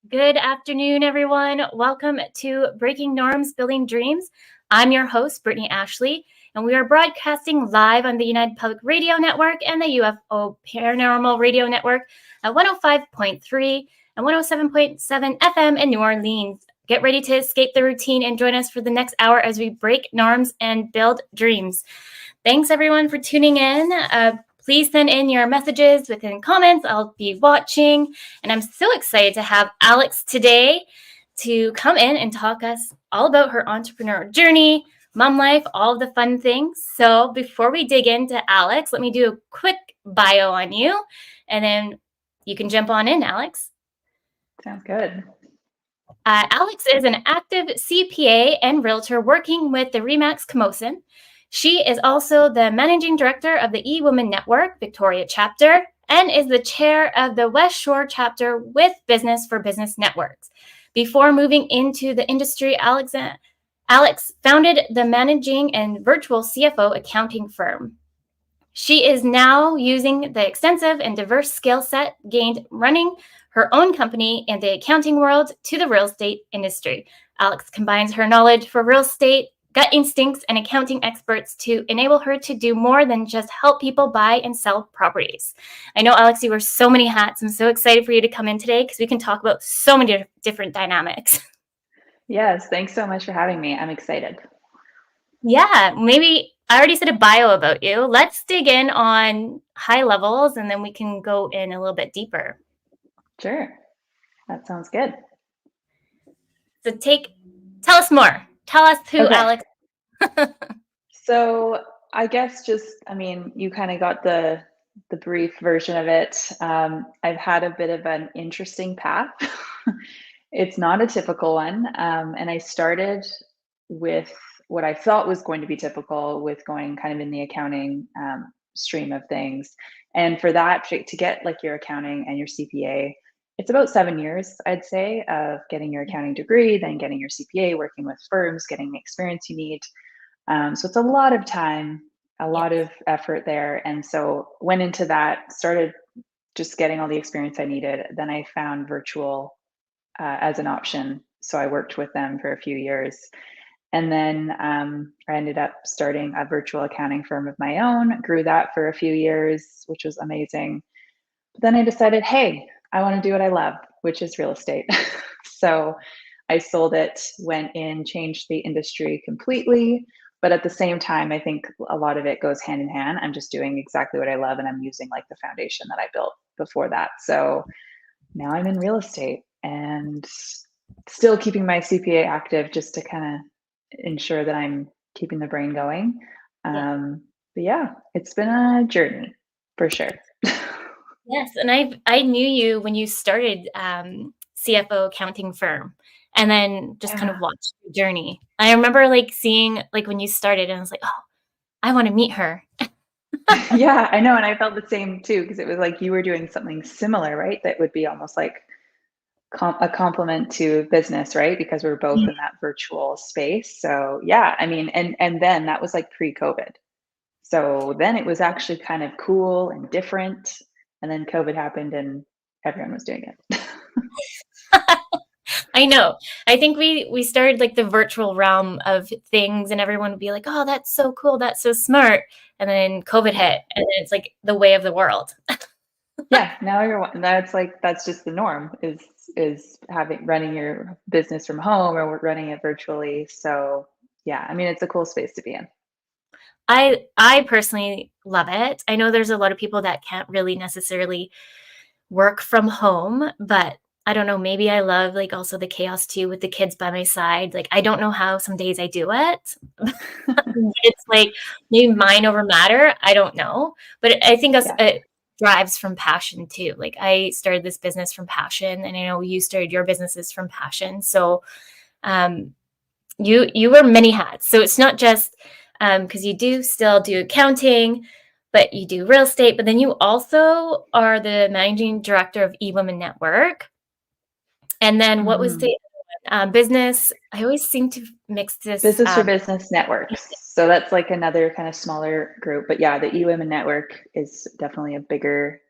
Good afternoon, everyone. Welcome to Breaking Norms, Building Dreams. I'm your host, Brittney Ashley, and we are broadcasting live on the United Public Radio Network and the UFO Paranormal Radio Network at 105.3 and 107.7 FM in New Orleans. Get ready to escape the routine and join us for the next hour as we break norms and build dreams. Thanks, everyone, for tuning in. Please send in your messages within comments. I'll be watching. And I'm so excited to have Alex today to come in and talk us all about her entrepreneur journey, mom life, all of the fun things. So before we dig into Alex, let me do a quick bio on you, and then you can jump on in, Alex. Sounds good. Alex is an active CPA and realtor working with the RE/MAX Camosun. She is also the managing director of the eWomenNetwork Victoria chapter and is the chair of the West Shore chapter with Business for Business Networks. Before moving into the industry, Alex founded the managing and virtual CFO accounting firm. She is now using the extensive and diverse skill set gained running her own company in the accounting world to the real estate industry. Alex combines her knowledge for real estate, gut instincts, and accounting experts to enable her to do more than just help people buy and sell properties. I know, Alex, you wear so many hats. I'm so excited for you to come in today because we can talk about so many different dynamics. Yes, thanks so much for having me. I'm excited. Yeah, maybe I already said a bio about you. Let's dig in on high levels and then we can go in a little bit deeper. Sure. That sounds good. So tell us more. Tell us who Alex. So I guess you kind of got the brief version of it. I've had a bit of an interesting path. It's not a typical one. And I started with what I thought was going to be typical, with going kind of in the accounting stream of things. And for that, to get like your accounting and your CPA, it's about 7 years, I'd say, of getting your accounting degree, then getting your CPA, working with firms, getting the experience you need. So it's a lot of time, a lot of effort there. And so went into that, started just getting all the experience I needed. Then I found virtual as an option. So I worked with them for a few years. And then I ended up starting a virtual accounting firm of my own, grew that for a few years, which was amazing. But then I decided, hey, I want to do what I love, which is real estate. So I sold it, went in, changed the industry completely. But at the same time, I think a lot of it goes hand in hand. I'm just doing exactly what I love, and I'm using like the foundation that I built before that. So now I'm in real estate and still keeping my CPA active just to kind of ensure that I'm keeping the brain going. But yeah, it's been a journey for sure. Yes, and I knew you when you started CFO accounting firm, and then just kind of watched the journey. I remember like seeing like when you started, and I was like, oh, I want to meet her. Yeah, I know, and I felt the same too, because it was like you were doing something similar, right? That would be almost like a compliment to business, right? Because we're both in that virtual space. So yeah, I mean, and then that was like pre-COVID. So then it was actually kind of cool and different. And then COVID happened and everyone was doing it. I know. I think we started like the virtual realm of things, and everyone would be like, oh, that's so cool. That's so smart. And then COVID hit, and then it's like the way of the world. Yeah, now everyone, that's just the norm, is running your business from home or running it virtually. So yeah, I mean, it's a cool space to be in. I personally love it. I know there's a lot of people that can't really necessarily work from home, but I don't know, maybe I love like also the chaos too with the kids by my side. Like, I don't know how some days I do it. It's like maybe mind over matter. I don't know, but I think it drives from passion too. Like, I started this business from passion, and I know you started your businesses from passion. So you wear many hats. So it's not just because you do still do accounting, but you do real estate, but then you also are the managing director of eWomenNetwork. And then what was the business? I always seem to mix this. Business for Business Networks. So that's like another kind of smaller group. But yeah, the eWomenNetwork is definitely a bigger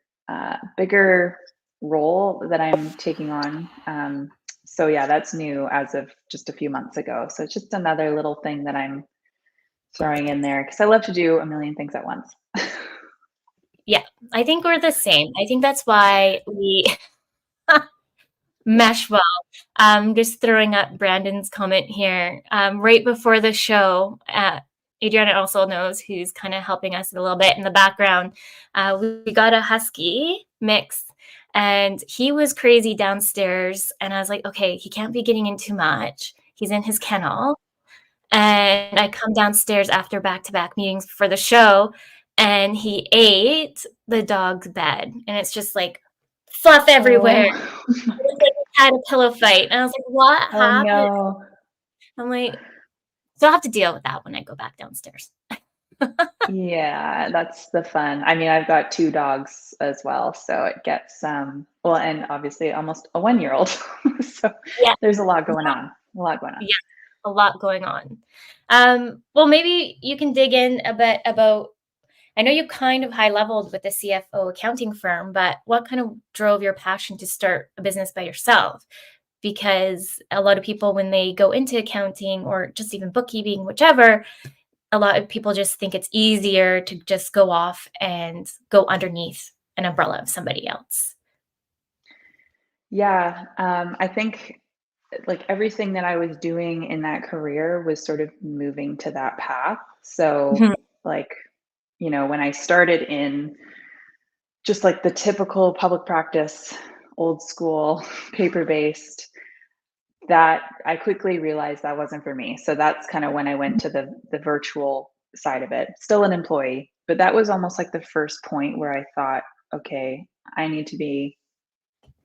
role that I'm taking on. So yeah, that's new as of just a few months ago. So it's just another little thing that I'm throwing in there because I love to do a million things at once. Yeah, I think we're the same. I think that's why we Yeah. mesh well. Just throwing up Brandon's comment here. Right before the show, Adriana also knows who's kind of helping us a little bit in the background. We got a husky mix, and he was crazy downstairs. And I was like, okay, he can't be getting in too much. He's in his kennel. And I come downstairs after back-to-back meetings for the show, and he ate the dog's bed, and it's just like fluff everywhere. Oh, It was like we had a pillow fight, and I was like, "What oh happened?" no. I'm like, so I'll have to deal with that when I go back downstairs. Yeah, that's the fun. I mean, I've got 2 dogs as well, so it gets, well, and obviously almost a 1-year-old. So Yeah, there's a lot going on, a lot going on. yeah, a lot going on. Well, maybe you can dig in a bit about. I know you kind of high leveled with the CFO accounting firm, but what kind of drove your passion to start a business by yourself? Because a lot of people, when they go into accounting or just even bookkeeping, whichever, a lot of people just think it's easier to just go off and go underneath an umbrella of somebody else. Yeah, I think, like, everything that I was doing in that career was sort of moving to that path. So, Mhm, like, when I started in just like the typical public practice, old school, paper-based, that I quickly realized that wasn't for me. So that's kind of when I went to the virtual side of it. Still an employee, but that was almost like the first point where I thought, okay, I need to be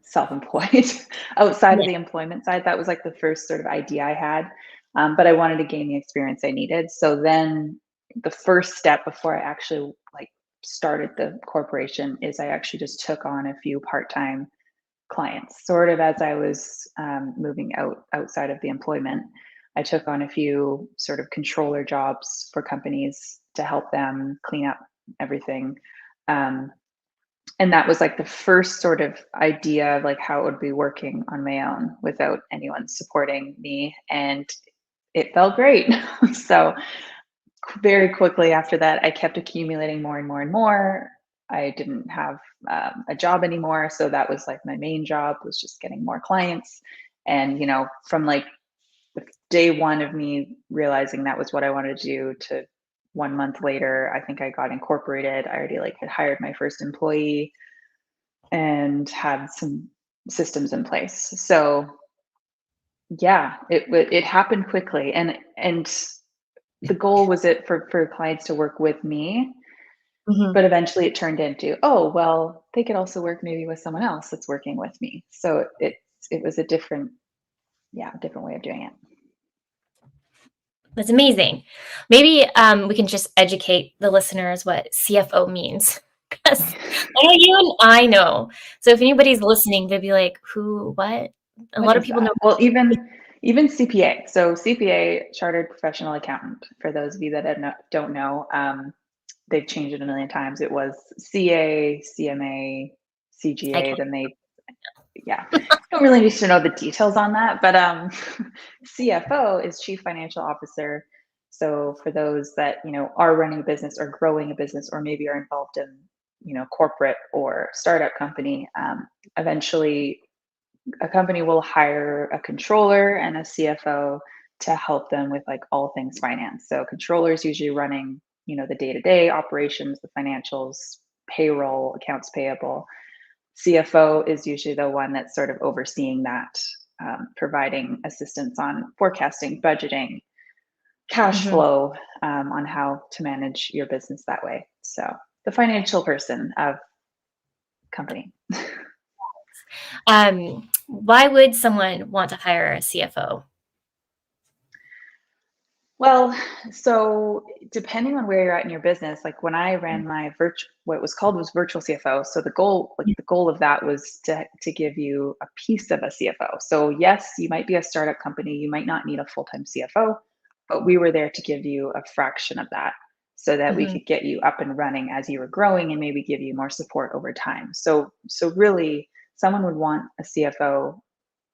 self-employed outside of yeah, the employment side. That was like the first sort of idea I had. But I wanted to gain the experience I needed. So then the first step before I actually like started the corporation is I actually just took on a few part-time clients, sort of as I was moving outside of the employment. I took on a few sort of controller jobs for companies to help them clean up everything. Um, and that was like the first sort of idea of like how it would be working on my own without anyone supporting me. And it felt great. So very quickly after that, I kept accumulating more and more and more. I didn't have a job anymore, so that was like my main job was just getting more clients. And from like day one of me realizing that was what I wanted to do to 1 month later, I think I got incorporated. I already like had hired my first employee and had some systems in place. So yeah, it happened quickly, and the goal was it for clients to work with me, mhm. but eventually it turned into, oh well, they could also work maybe with someone else that's working with me. So it was a different, yeah, different way of doing it. That's amazing. Maybe we can just educate the listeners what CFO means. Because I know you and I know. So if anybody's listening, they'd be like, who, what? A What lot of is people know. that? Well, even CPA. So CPA, chartered professional accountant. For those of you that don't know, they've changed it a million times. It was CA, CMA, I CGA. can't. Then they, yeah, don't really need to know the details on that. But CFO is Chief Financial Officer. So for those that are running a business or growing a business, or maybe are involved in corporate or startup company, eventually a company will hire a controller and a CFO to help them with like all things finance. So controller is usually running, the day-to-day operations, the financials, payroll, accounts payable. CFO is usually the one that's sort of overseeing that, providing assistance on forecasting, budgeting, cash Mhm. flow, on how to manage your business that way. So the financial person of company. Why would someone want to hire a CFO? Well, so depending on where you're at in your business, like when I ran my what was called was virtual CFO. So the goal of that was to give you a piece of a CFO. So yes, you might be a startup company, you might not need a full-time CFO, but we were there to give you a fraction of that so that we Mhm. could get you up and running as you were growing and maybe give you more support over time. So really someone would want a CFO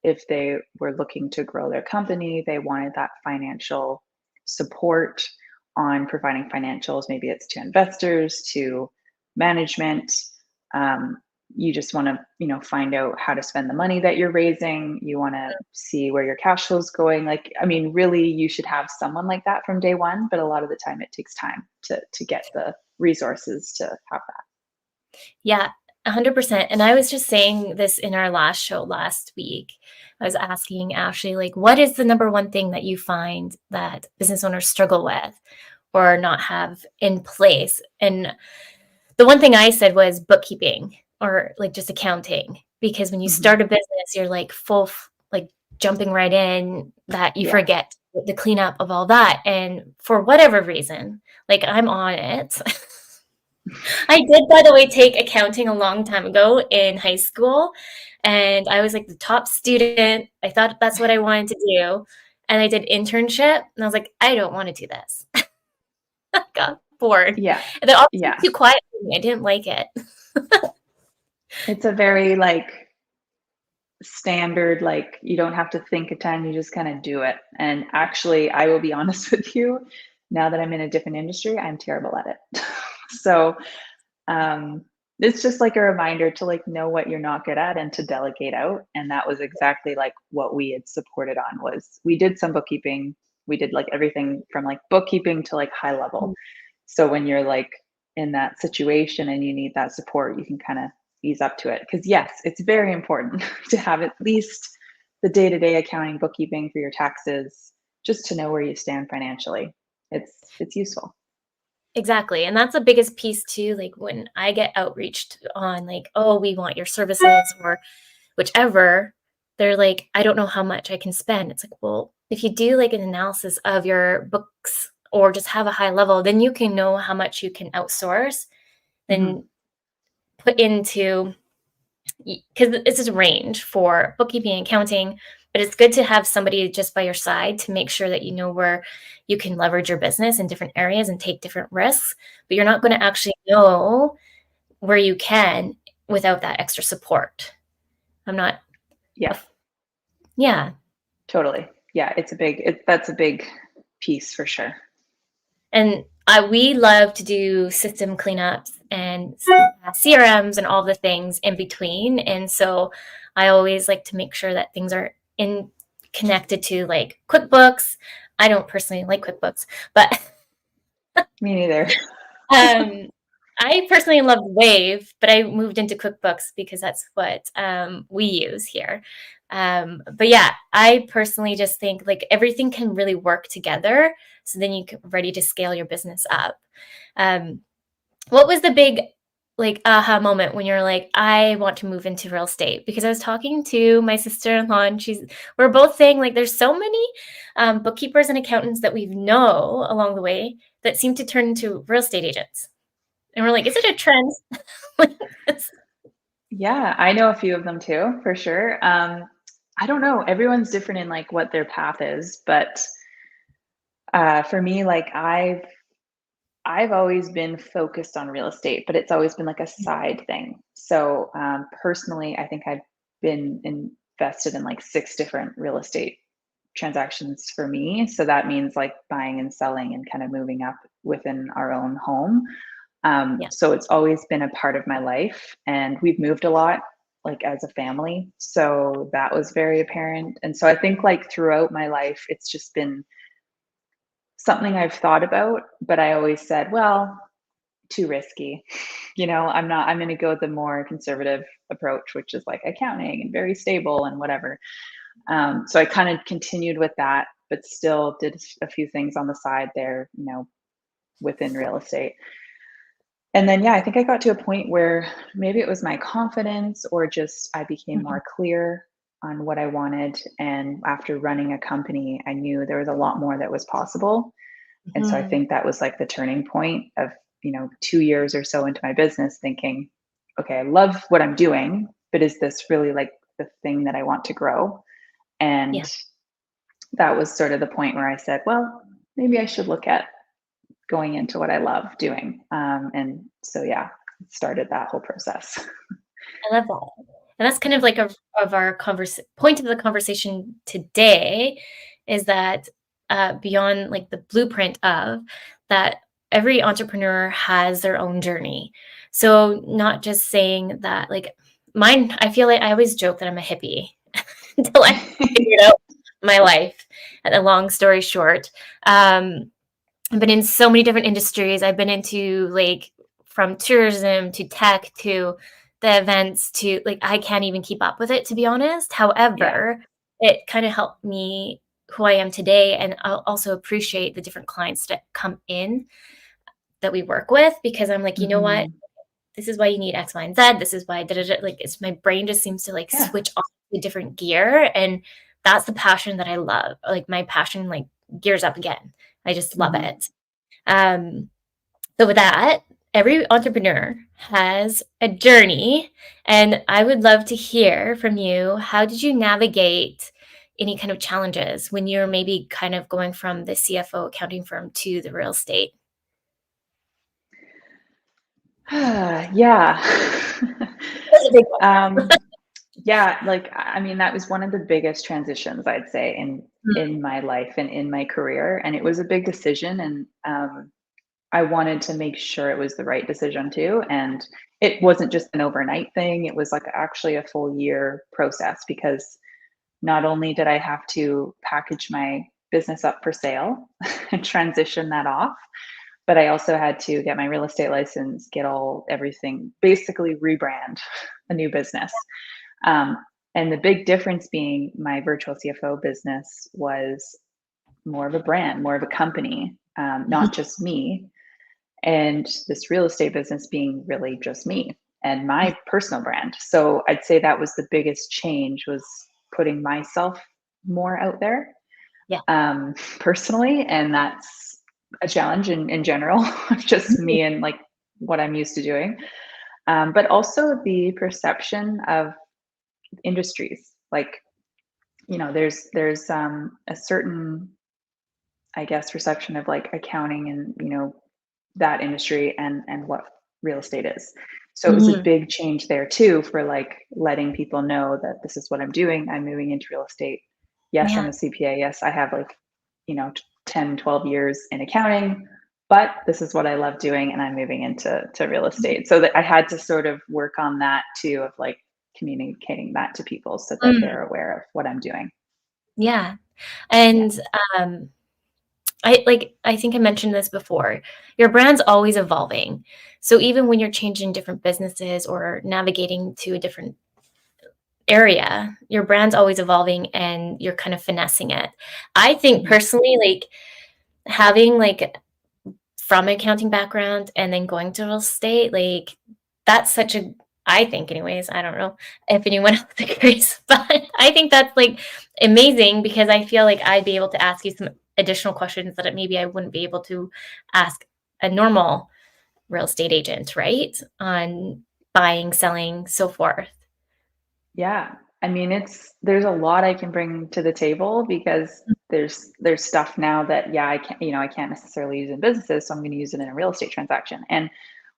if they were looking to grow their company. They wanted that financial support on providing financials. Maybe it's to investors, to management. Um, you just want to, find out how to spend the money that you're raising. You want to see where your cash flow is going. Like, I mean, really, you should have someone like that from day one. But a lot of the time, it takes time to get the resources to have that. Yeah, 100%. And I was just saying this in our last show last week. I was asking Ashley, like, what is the number one thing that you find that business owners struggle with or not have in place? And the one thing I said was bookkeeping or like just accounting, because when you start a business, you're like like jumping right in that you forget the cleanup of all that. And for whatever reason, like I'm on it. I did, by the way, take accounting a long time ago in high school, and I was like the top student. I thought that's what I wanted to do, and I did internship, and I was like, I don't want to do this. I got bored, Yeah. and then also Yeah. too quiet for me. I didn't like it. It's a very standard, you don't have to think a ton, you just kind of do it. And actually, I will be honest with you, now that I'm in a different industry, I'm terrible at it. So it's just like a reminder to know what you're not good at and to delegate out. And that was exactly what we had supported on. Was we did some bookkeeping. We did everything from bookkeeping to high level. So when you're in that situation and you need that support, you can kind of ease up to it. Because yes, it's very important to have at least the day-to-day accounting, bookkeeping for your taxes, just to know where you stand financially. It's useful. Exactly. And that's the biggest piece too. Like when I get outreached on oh, we want your services or whichever, they're like, I don't know how much I can spend. It's like, well, if you do an analysis of your books or just have a high level, then you can know how much you can outsource, then put into, because it's just a range for bookkeeping and accounting, but it's good to have somebody just by your side to make sure that you know where you can leverage your business in different areas and take different risks, but you're not going to actually know where you can without that extra support. I'm not. Yeah. Yeah. Totally. Yeah, that's a big piece for sure. And we love to do system cleanups and CRMs and all the things in between. And so I always like to make sure that things are connected to QuickBooks. I don't personally like QuickBooks, but Me neither. I personally love Wave, but I moved into QuickBooks because that's what we use here. But yeah, I personally just think everything can really work together. So then you're ready to scale your business up. What was the big aha moment when you're like, I want to move into real estate? Because I was talking to my sister-in-law and we're both saying there's so many bookkeepers and accountants that we know along the way that seem to turn into real estate agents. And we're like, is it a trend? Yeah, I know a few of them too, for sure. I don't know. Everyone's different in what their path is, but for me, I've always been focused on real estate, but it's always been a side thing. So personally, I think I've been invested in 6 different real estate transactions for me. So that means buying and selling and kind of moving up within our own home. So it's always been a part of my life, and we've moved a lot as a family. So that was very apparent. And so I think throughout my life, it's just been something I've thought about, but I always said, well, too risky. I'm going to go the more conservative approach, which is accounting and very stable and whatever. So I kind of continued with that, but still did a few things on the side there, within real estate. And then, yeah, I think I got to a point where maybe it was my confidence or just I became more clear on what I wanted. And after running a company, I knew there was a lot more that was possible. And so I think that was the turning point of, 2 years or so into my business thinking, okay, I love what I'm doing, but is this really the thing that I want to grow? And that was sort of the point where I said, well, maybe I should look at going into what I love doing. And so, yeah, it started that whole process. I love that. And that's kind of like of our point of the conversation today is that beyond like the blueprint of that, every entrepreneur has their own journey. So not just saying that like mine, I feel like I always joke that I'm a hippie until I figured out my life. And a long story short, I've been in so many different industries. I've been into like from tourism to tech to the events to like I can't even keep up with it, to be honest. Yeah. However, it kind of helped me who I am today, and I'll also appreciate the different clients that come in that we work with because I'm like, you know what? Mhm. This is why you need X, Y, and Z. This is why da, da, da. Like it's my brain just seems to like Yeah. switch off to a different gear, and that's the passion that I love. Like my passion like gears up again. I just love Mhm. it. Um, so with that, every entrepreneur has a journey, and I would love to hear from you. How did you navigate any kind of challenges when you're maybe kind of going from the CFO accounting firm to the real estate? Yeah. That's a big one. Um, yeah, like, I mean, that was one of the biggest transitions, I'd say, in my life and in my career, and it was a big decision, and, I wanted to make sure it was the right decision too, and it wasn't just an overnight thing, it was, like, actually a full year process because not only did I have to package my business up for sale and transition that off, but I also had to get my real estate license, get everything, basically rebrand a new business. Um, and the big difference being my virtual CFO business was more of a brand, more of a company, Mhm. not just me. And this real estate business being really just me and my personal brand. So I'd say that was the biggest change was putting myself more out there Yeah. personally, and that's a challenge in general, just me and like what I'm used to doing. But also the perception of industries, like there's a certain, I guess, perception of like accounting and that industry and what real estate is. So it was a Mhm. big change there too for like letting people know that this is what I'm doing. I'm moving into real estate. Yes, I'm Yeah. a CPA. Yes, I have like, 10, 12 years in accounting, but this is what I love doing and I'm moving into real estate. So that I had to sort of work on that too of like communicating that to people so that Mm. they're aware of what I'm doing. Yeah. Yeah. And um I think I mentioned this before. Your brand's always evolving. So even when you're changing different businesses or navigating to a different area, your brand's always evolving and you're kind of finessing it. I think Mhm. personally, like having like from an accounting background and then going to real estate, like that's such a I think anyways, I don't know if anyone else agrees, but I think that's like amazing because I feel like I'd be able to ask you some additional questions that maybe I wouldn't be able to ask a normal real estate agent, right? On buying, selling, so forth. Yeah. I mean, there's a lot I can bring to the table because there's stuff now that yeah, I can't necessarily use in businesses, so I'm going to use it in a real estate transaction. And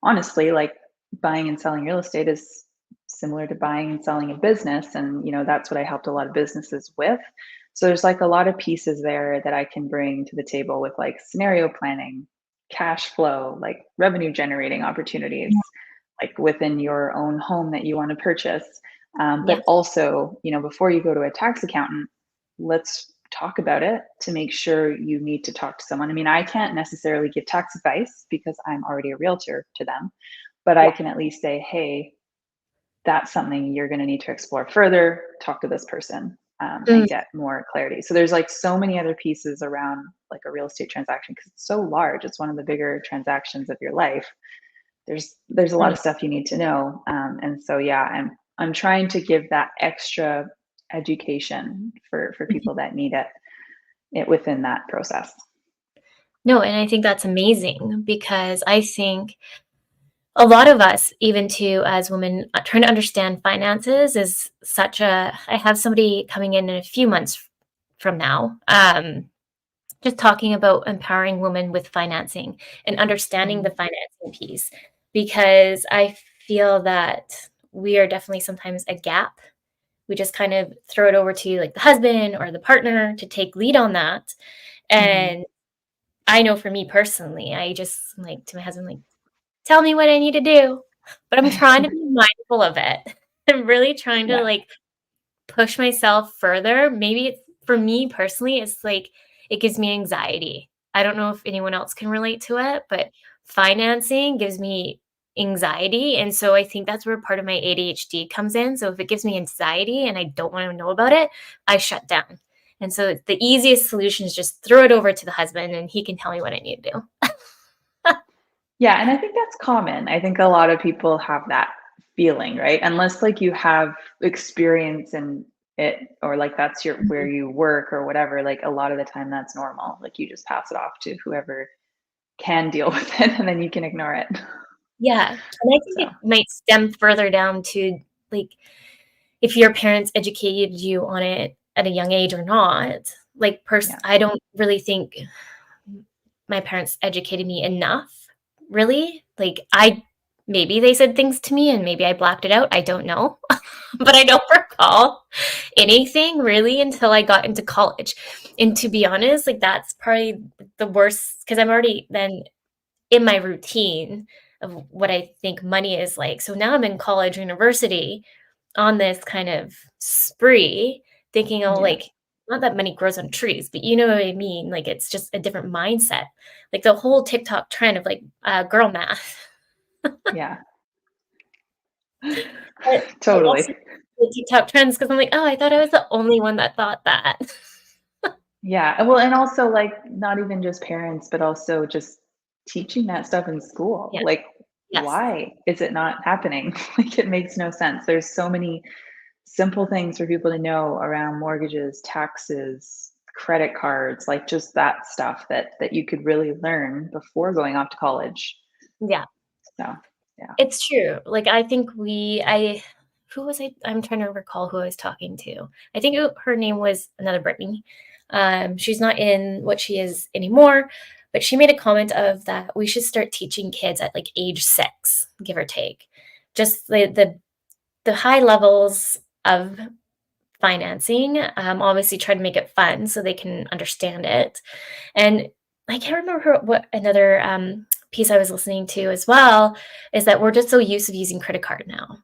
honestly, like buying and selling real estate is similar to buying and selling a business and that's what I helped a lot of businesses with. So there's like a lot of pieces there that I can bring to the table with like scenario planning, cash flow, like revenue generating opportunities like within your own home that you want to purchase. Yeah. But also, before you go to a tax accountant, let's talk about it to make sure you need to talk to someone. I mean, I can't necessarily give tax advice because I'm already a realtor to them, but I Yeah. can at least say, hey, that's something you're going to need to explore further. Talk to this person Mm, and get more clarity. So there's like so many other pieces around like a real estate transaction because it's so large. It's one of the bigger transactions of your life. There's a lot mm, of stuff you need to know, and so yeah, I'm trying to give that extra education for mhm. people that need it within that process. No, and I think that's amazing because I think a lot of us, even too, as women, trying to understand finances is such a. I have somebody coming in a few months from now, just talking about empowering women with financing and understanding the Mm, financing piece because I feel that. we are definitely sometimes a gap. We just kind of throw it over to like the husband or the partner to take lead on that. Mhm. And I know for me personally, I just like to my husband, like, tell me what I need to do. But I'm trying to be mindful of it. I'm really trying to Yeah. like push myself further. Maybe it's for me personally, it's like it gives me anxiety. I don't know if anyone else can relate to it, but financing gives me anxiety. And so I think that's where part of my ADHD comes in. So if it gives me anxiety and I don't want to know about it, I shut down. And so the easiest solution is just throw it over to the husband and he can tell me what I need to do. Yeah, and I think that's common. I think a lot of people have that feeling, right? Unless like you have experience in it or like that's your where Mhm. you work or whatever, like a lot of the time that's normal. Like you just pass it off to whoever can deal with it and then you can ignore it. Yeah. And I think So, it might stem further down to like if your parents educated you on it at a young age or not. Like yeah. I don't really think my parents educated me enough, really. Like I maybe they said things to me and maybe I blacked it out. I don't know. But I don't recall anything really until I got into college. And to be honest, like that's probably the worst because I'm already then in my routine of what I think money is like. So now I'm in college, university on this kind of spree, thinking, oh, Yeah. like, not that money grows on trees, but you know what I mean? Like, it's just a different mindset. Like the whole TikTok trend of like girl math. Yeah. But I Totally. guess the TikTok trends because I'm like, oh, I thought I was the only one that thought that. Yeah. Well, and also like not even just parents, but also just teaching that stuff in school. Yeah. Like, Yes. why is it not happening? Like, it makes no sense. There's so many simple things for people to know around mortgages, taxes, credit cards, like just that stuff that you could really learn before going off to college. Yeah. So, yeah. It's true. Like, I think who was I? I'm trying to recall who I was talking to. I think her name was another Brittney. She's not in what she is anymore, but she made a comment of that we should start teaching kids at like age 6, give or take, just the high levels of financing. Obviously, try to make it fun so they can understand it. And I can't remember what another piece I was listening to as well is that we're just so used to using credit card now.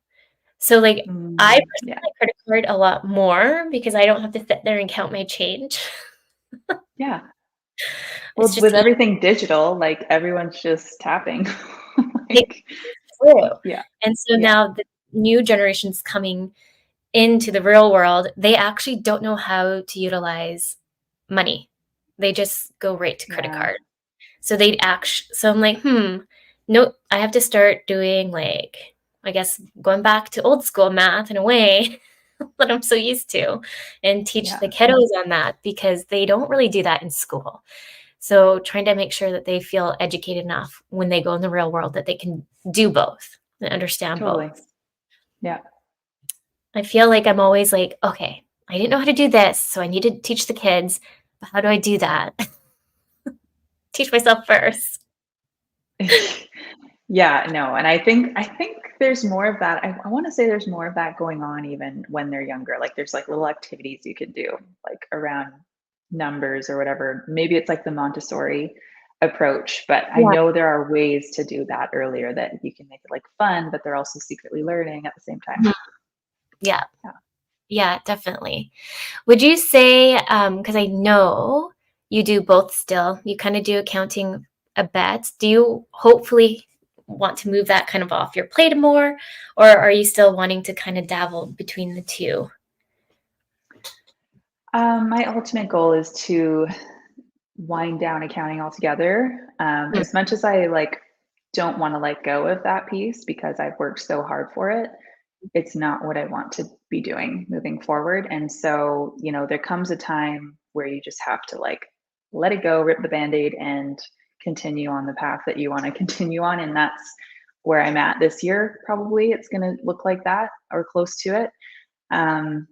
So like I Yeah. personally like credit card a lot more because I don't have to sit there and count my change. Yeah. It's Well, just with everything digital, like everyone's just tapping. easy. Like, True. yeah. And so Yeah. now the new generations coming into the real world, they actually don't know how to utilize money. They just go right to credit Yeah. card. So I'm like, no, I have to start doing like, I guess going back to old school math in a way that I'm so used to and teach Yeah. the kiddos on that because they don't really do that in school. So trying to make sure that they feel educated enough when they go in the real world that they can do both and understand both. Totally. Yeah. I feel like I'm always like, okay, I didn't know how to do this, so I need to teach the kids. But how do I do that? Teach myself first. Yeah, no, and I think there's more of that. I wanna say there's more of that going on even when they're younger. Like, there's, like, little activities you can do, like, around numbers or whatever. Maybe it's, like, the Montessori approach, but I Yeah. know there are ways to do that earlier that you can make it, like, fun, but they're also secretly learning at the same time. Mhm. Yeah. Yeah. Yeah, definitely. Would you say, because I know you do both still, you kind of do accounting a bit. Do you hopefully want to move that kind of off your plate more, or are you still wanting to kind of dabble between the two? My ultimate goal is to wind down accounting altogether. Mm, As much as I, like, don't wanna let go of that piece because I've worked so hard for it, it's not what I want to be doing moving forward. And so, there comes a time where you just have to like let it go, rip the band-aid, and continue on the path that you want to continue on. And that's where I'm at this year. Probably it's going to look like that or close to it. Um,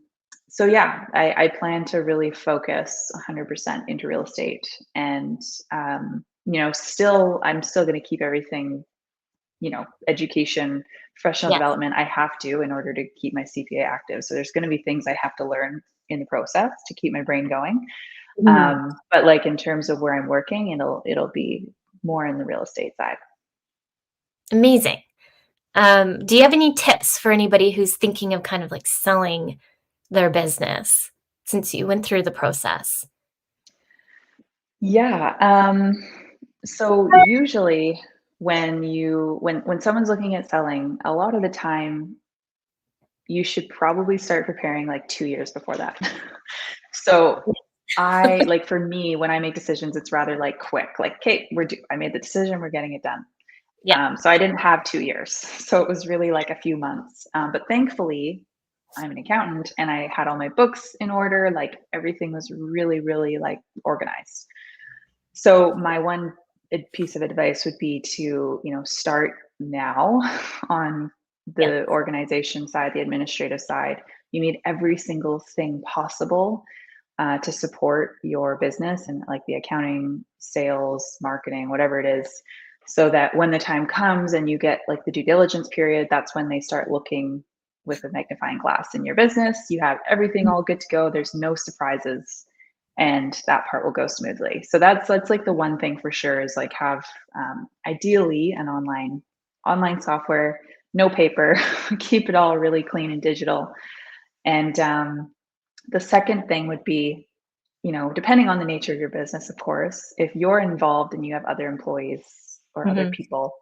so yeah, I plan to really focus 100% into real estate, and I'm still going to keep everything education, professional Yes. development I have to in order to keep my CPA active. So there's going to be things I have to learn in the process to keep my brain going. Mhm. But like in terms of where I'm working, it'll be more in the real estate side. Amazing. Do you have any tips for anybody who's thinking of kind of like selling their business since you went through the process? Yeah. So usually when someone's looking at selling, a lot of the time you should probably start preparing like 2 years before that. So I like for me, when I make decisions, it's rather like quick, like, okay, I made the decision, we're getting it done. Yeah. So I didn't have 2 years. So it was really like a few months. But thankfully, I'm an accountant and I had all my books in order. Like everything was really, really like organized. So my one piece of advice would be to, start now on Yeah. the organization side, the administrative side. You need every single thing possible to support your business and like the accounting, sales, marketing, whatever it is, so that when the time comes and you get like the due diligence period, that's when they start looking with a magnifying glass in your business. You have everything all good to go. There's no surprises, and that part will go smoothly. So that's like the one thing for sure is like have ideally an online software, no paper, keep it all really clean and digital. And the second thing would be, depending on the nature of your business, of course, if you're involved and you have other employees or other Mhm. people,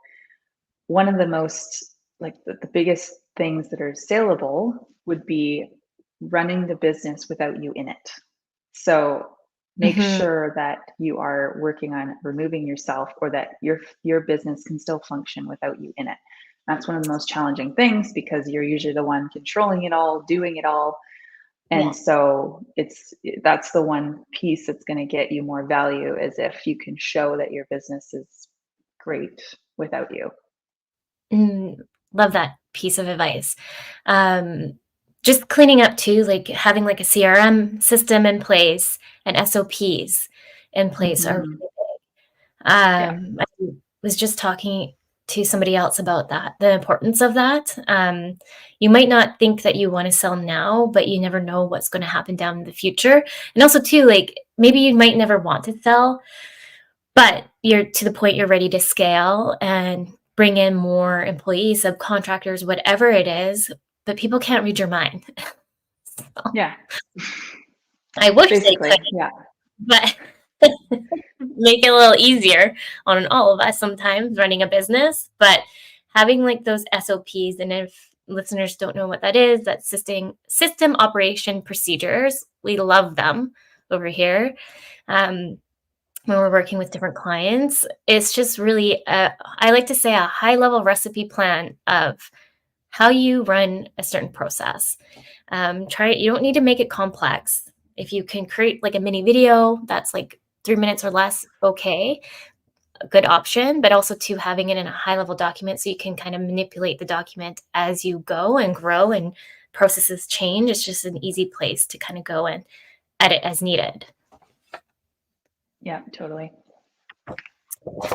one of the most like the biggest things that are saleable would be running the business without you in it. So make Mhm. sure that you are working on removing yourself or that your business can still function without you in it. That's one of the most challenging things because you're usually the one controlling it all, doing it all. And Yeah. so that's the one piece that's going to get you more value is if you can show that your business is great without you. Mm, love that piece of advice. Um, just cleaning up too, like having like a CRM system in place and SOPs in place are Mhm. Yeah. I was just talking to somebody else about that, the importance of that. You might not think that you want to sell now, but you never know what's going to happen down in the future. And also, too, like maybe you might never want to sell, but you're to the point you're ready to scale and bring in more employees, subcontractors, whatever it is. But people can't read your mind. So, Yeah. I wish they Basically. could, Yeah. but make it a little easier on all of us sometimes running a business, but having like those SOPs, and if listeners don't know what that is, that's system operation procedures. We love them over here. Um, when we're working with different clients, it's just really I like to say a high level recipe plan of how you run a certain process. You don't need to make it complex. If you can create like a mini video that's like 3 minutes or less, okay, a good option, but also to having it in a high level document so you can kind of manipulate the document as you go and grow and processes change. It's just an easy place to kind of go and edit as needed. Yeah, totally.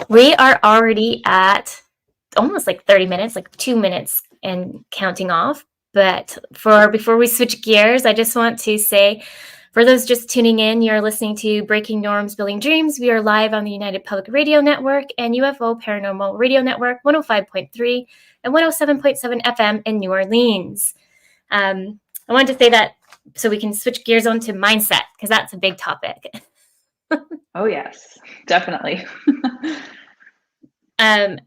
We are already at almost like 30 minutes, like 2 minutes and counting off. But before we switch gears, I just want to say, for those just tuning in, you're listening to Breaking Norms, Building Dreams. We are live on the United Public Radio Network and UFO Paranormal Radio Network, 105.3 and 107.7 FM in New Orleans. I wanted to say that so we can switch gears onto mindset, because that's a big topic. Oh yes, definitely. Um,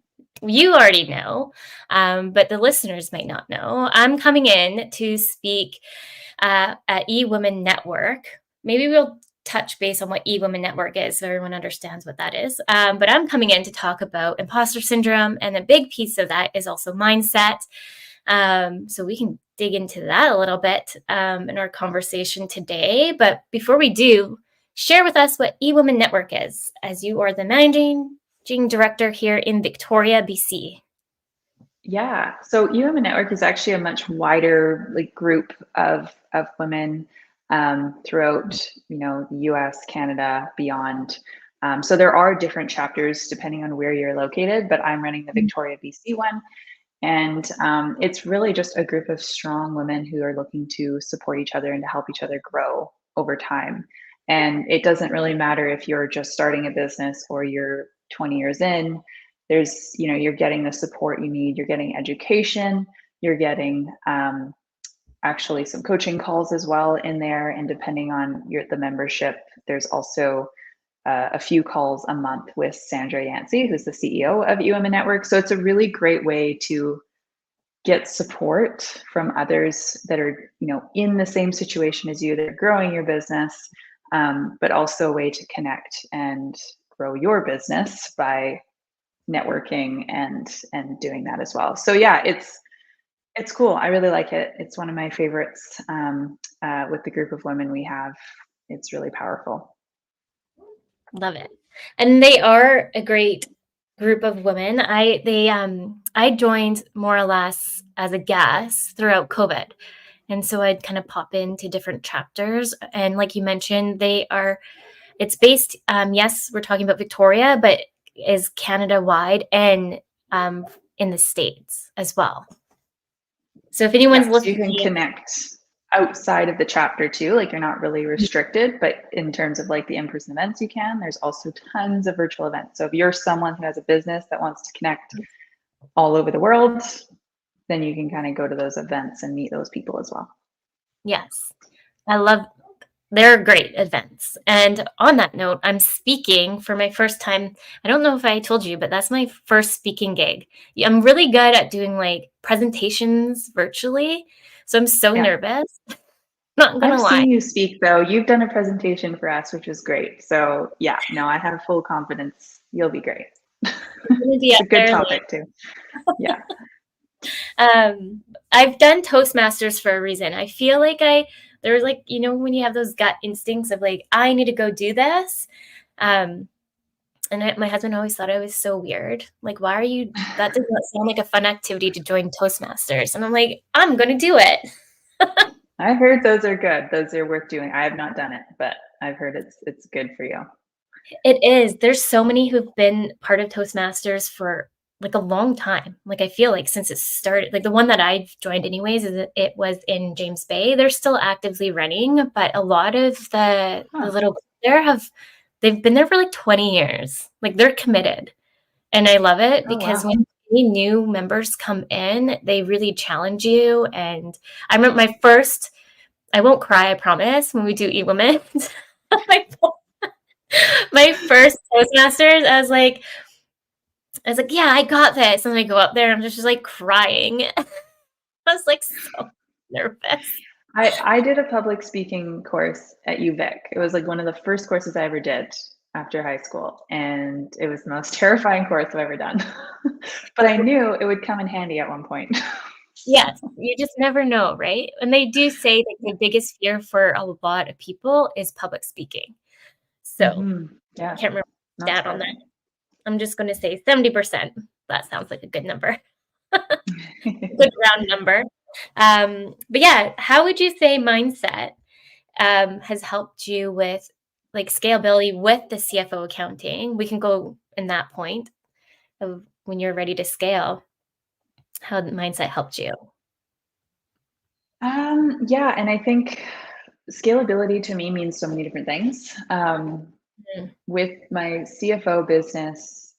you already know, but the listeners might not know. I'm coming in to speak at eWomenNetwork. Maybe we'll touch base on what eWomenNetwork is so everyone understands what that is. But I'm coming in to talk about imposter syndrome, and a big piece of that is also mindset. So we can dig into that a little bit in our conversation today. But before we do, share with us what eWomenNetwork is, as you are the managing director here in Victoria, BC. Yeah. So eWomenNetwork is actually a much wider like group of women throughout, the US, Canada, beyond. So there are different chapters depending on where you're located, but I'm running the Victoria, BC one. And it's really just a group of strong women who are looking to support each other and to help each other grow over time. And it doesn't really matter if you're just starting a business or you're 20 years in. There's, you're getting the support you need. You're getting education. You're getting actually some coaching calls as well in there. And depending on the membership, there's also a few calls a month with Sandra Yancey, who's the CEO of eWomenNetwork. So it's a really great way to get support from others that are, in the same situation as you, that are growing your business, but also a way to connect and grow your business by networking and doing that as well. So yeah, it's cool. I really like it. It's one of my favorites with the group of women we have. It's really powerful. Love it. And they are a great group of women. I joined more or less as a guest throughout COVID. And so I'd kind of pop into different chapters. And like you mentioned, it's based, yes, we're talking about Victoria, but is Canada wide and in the States as well. So if anyone's looking, you can connect outside of the chapter too. Like, you're not really restricted, but in terms of like the in-person events, you can. There's also tons of virtual events. So if you're someone who has a business that wants to connect all over the world, then you can kind of go to those events and meet those people as well. Yes, they're great events. And on that note, I'm speaking for my first time. I don't know if I told you, but that's my first speaking gig. I'm really good at doing like presentations virtually. So I'm so nervous. Not gonna lie. I've seen you speak though. You've done a presentation for us, which is great. So yeah, no, I have full confidence. You'll be great. It's a good topic too. Yeah. I've done Toastmasters for a reason. I feel like there's like, when you have those gut instincts of like, I need to go do this. And my husband always thought I was so weird. Like, that does not sound like a fun activity to join Toastmasters. And I'm like, I'm going to do it. I heard those are good. Those are worth doing. I have not done it, but I've heard it's good for you. It is. There's so many who've been part of Toastmasters for like a long time. Like, I feel like since it started, like the one that I joined anyways, it was in James Bay. They're still actively running, but a lot of the little there they've been there for like 20 years. Like, they're committed. And I love it because when any new members come in, they really challenge you. And I remember I won't cry, I promise, when we do eWomen. My first Toastmasters, I was like, yeah, I got this. And I go up there and I'm just like crying. I was like so nervous. I did a public speaking course at UVic. It was like one of the first courses I ever did after high school. And it was the most terrifying course I've ever done. But I knew it would come in handy at one point. Yes, you just never know, right? And they do say that the biggest fear for a lot of people is public speaking. So yeah, I can't remember the stat on that. I'm just going to say 70%. That sounds like a good number. Good round number. But yeah, how would you say mindset has helped you with like scalability with the CFO accounting? We can go in that point of when you're ready to scale, how the mindset helped you. Yeah, and I think scalability to me means so many different things. With my CFO business,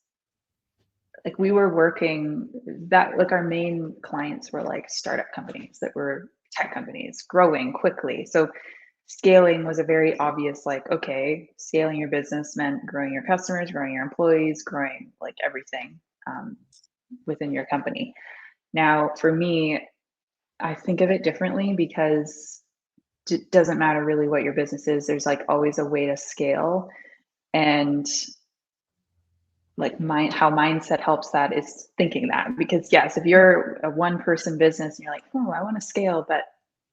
like we were working that, like our main clients were like startup companies that were tech companies growing quickly. So scaling was a very obvious, like, okay, scaling your business meant growing your customers, growing your employees, growing like everything within your company. Now, for me, I think of it differently because it doesn't matter really what your business is. There's like always a way to scale. And like how mindset helps that is thinking that, because yes, if you're a one person business and you're like, oh, I want to scale, but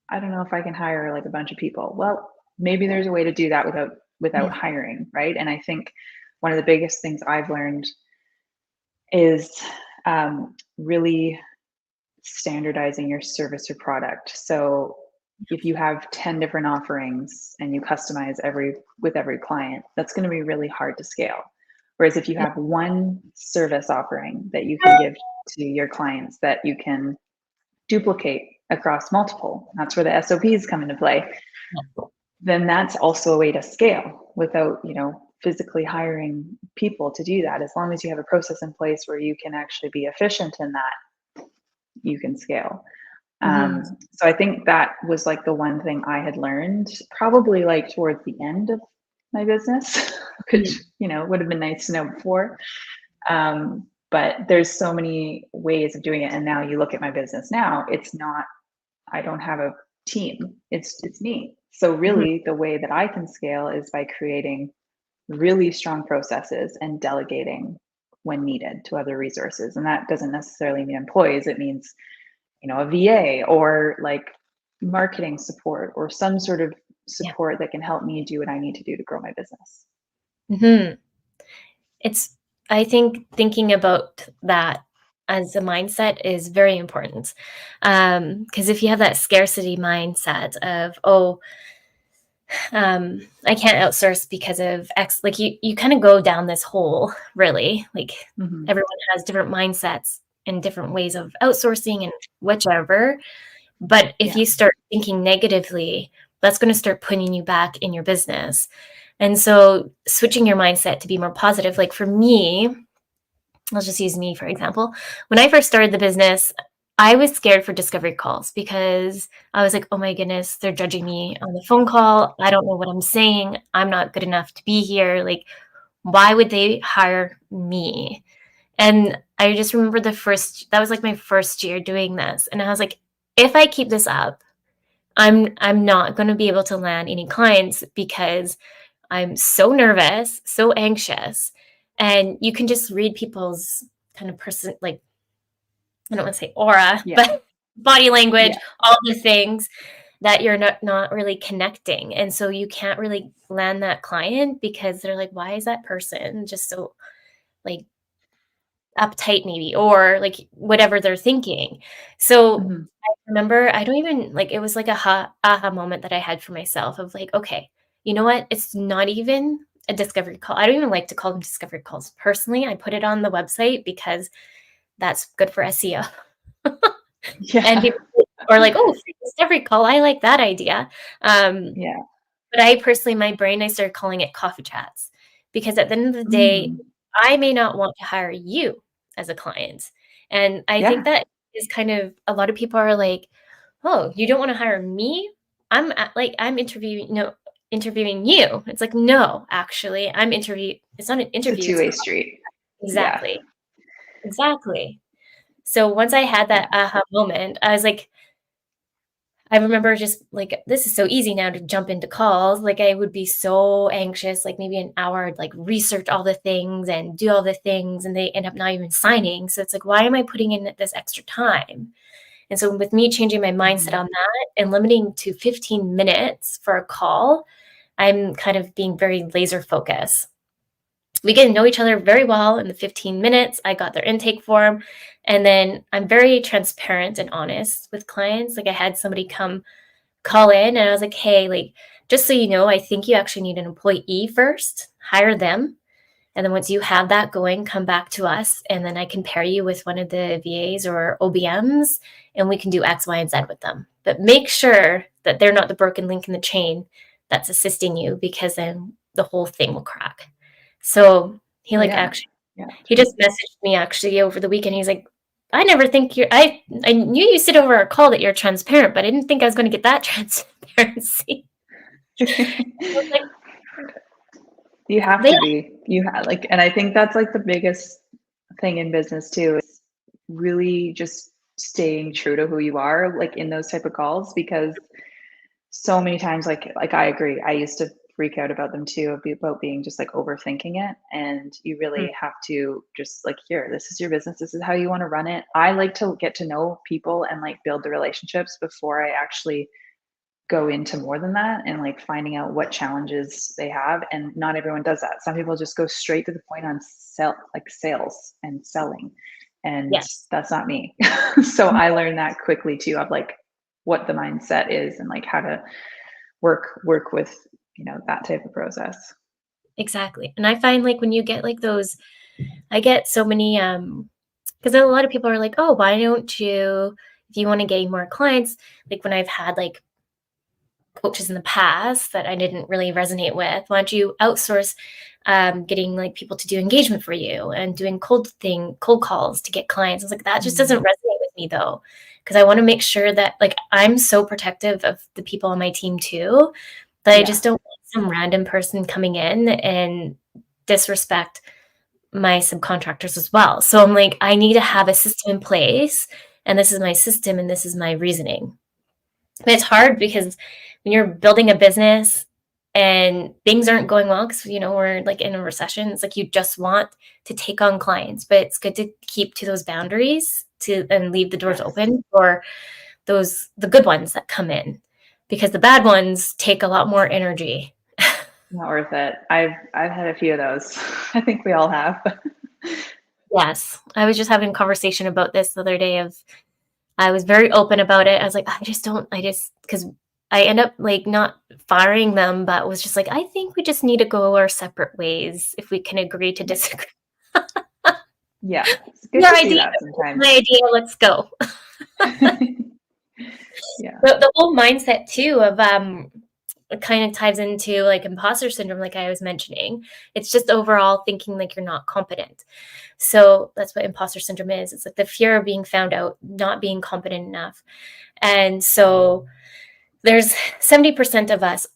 I don't know if I can hire like a bunch of people. Well, maybe there's a way to do that without hiring, right? And I think one of the biggest things I've learned is really standardizing your service or product. So if you have 10 different offerings and you customize with every client, that's going to be really hard to scale. Whereas if you have one service offering that you can give to your clients that you can duplicate across multiple, that's where the SOPs come into play, then that's also a way to scale without, physically hiring people to do that. As long as you have a process in place where you can actually be efficient in that, you can scale. So I think that was like the one thing I had learned probably like towards the end of my business, which, would have been nice to know before. But there's so many ways of doing it. And now you look at my business now, I don't have a team. It's me. So really the way that I can scale is by creating really strong processes and delegating when needed to other resources. And that doesn't necessarily mean employees. It means, a VA or like marketing support or some sort of support that can help me do what I need to do to grow my business. I think thinking about that as a mindset is very important. Because if you have that scarcity mindset of, I can't outsource because of X, like you kind of go down this hole, really. Like everyone has different mindsets and different ways of outsourcing and whichever. But if you start thinking negatively, that's going to start putting you back in your business. And so switching your mindset to be more positive, like for me, let's just use me, for example. When I first started the business, I was scared for discovery calls because I was like, oh my goodness, they're judging me on the phone call. I don't know what I'm saying. I'm not good enough to be here. Like, why would they hire me? And I just remember that was like my first year doing this. And I was like, if I keep this up, I'm not going to be able to land any clients because I'm so nervous, so anxious. And you can just read people's kind of person, like, I don't want to say aura, but body language, all the things that you're not really connecting. And so you can't really land that client because they're like, why is that person just so like uptight maybe, or like whatever they're thinking. So I remember, I don't even like, it was like a aha moment that I had for myself of like, okay, you know what? It's not even a discovery call. I don't even like to call them discovery calls. Personally, I put it on the website because that's good for SEO. And people are like, oh, free discovery call. I like that idea. But I personally, my brain, I started calling it coffee chats because at the end of the day, I may not want to hire you as a client. And I think that is kind of, a lot of people are like, oh, you don't want to hire me? I'm interviewing you. It's like, no, actually, it's not an interview. It's a two-way street. Exactly. Exactly. So once I had that aha moment, I was like, I remember just like, this is so easy now to jump into calls. Like I would be so anxious, like maybe an hour, I'd like research all the things and do all the things, and they end up not even signing. So it's like, why am I putting in this extra time? And so with me changing my mindset on that and limiting to 15 minutes for a call, I'm kind of being very laser focused. We get to know each other very well in the 15 minutes. I got their intake form. And then I'm very transparent and honest with clients. Like I had somebody call in and I was like, hey, like, just so you know, I think you actually need an employee first, hire them. And then once you have that going, come back to us. And then I can pair you with one of the VAs or OBMs and we can do X, Y, and Z with them. But make sure that they're not the broken link in the chain that's assisting you, because then the whole thing will crack. So he he just messaged me actually over the weekend. He's like, I never think I knew you said over our call that you're transparent, but I didn't think I was going to get that transparency. You have to be. And I think that's like the biggest thing in business too, is really just staying true to who you are, like in those type of calls, because so many times, like I agree, I used to freak out about them too, about being just like overthinking it. And you really have to just like, here, this is your business. This is how you want to run it. I like to get to know people and like build the relationships before I actually go into more than that, and like finding out what challenges they have. And not everyone does that. Some people just go straight to the point on sales and selling. And that's not me. So I learned that quickly too, of like, what the mindset is and like how to work with, that type of process. Exactly. And I find like when you get like those, I get so many, because a lot of people are like, oh, why don't you, if you want to get more clients, like when I've had like coaches in the past that I didn't really resonate with, why don't you outsource getting like people to do engagement for you and doing cold calls to get clients? I was like, that just doesn't resonate with me though, because I want to make sure that like I'm so protective of the people on my team too, that I just don't want some random person coming in and disrespect my subcontractors as well. So I'm like, I need to have a system in place, and this is my system and this is my reasoning. But it's hard because when you're building a business and things aren't going well, because we're like in a recession, it's like you just want to take on clients, but it's good to keep to those boundaries and leave the doors open for the good ones that come in, because the bad ones take a lot more energy. Not worth it. I've had a few of those. I think we all have. Yes. I was just having a conversation about this the other day I was very open about it. I was like, because I end up like not firing them, but was just like, I think we just need to go our separate ways if we can agree to disagree. Yeah, it's good Your to see idea, that sometimes. my idea, let's go. Yeah. The whole mindset too of it kind of ties into like imposter syndrome, like I was mentioning. It's just overall thinking like you're not competent. So that's what imposter syndrome is. It's like the fear of being found out, not being competent enough. And so there's 70% of us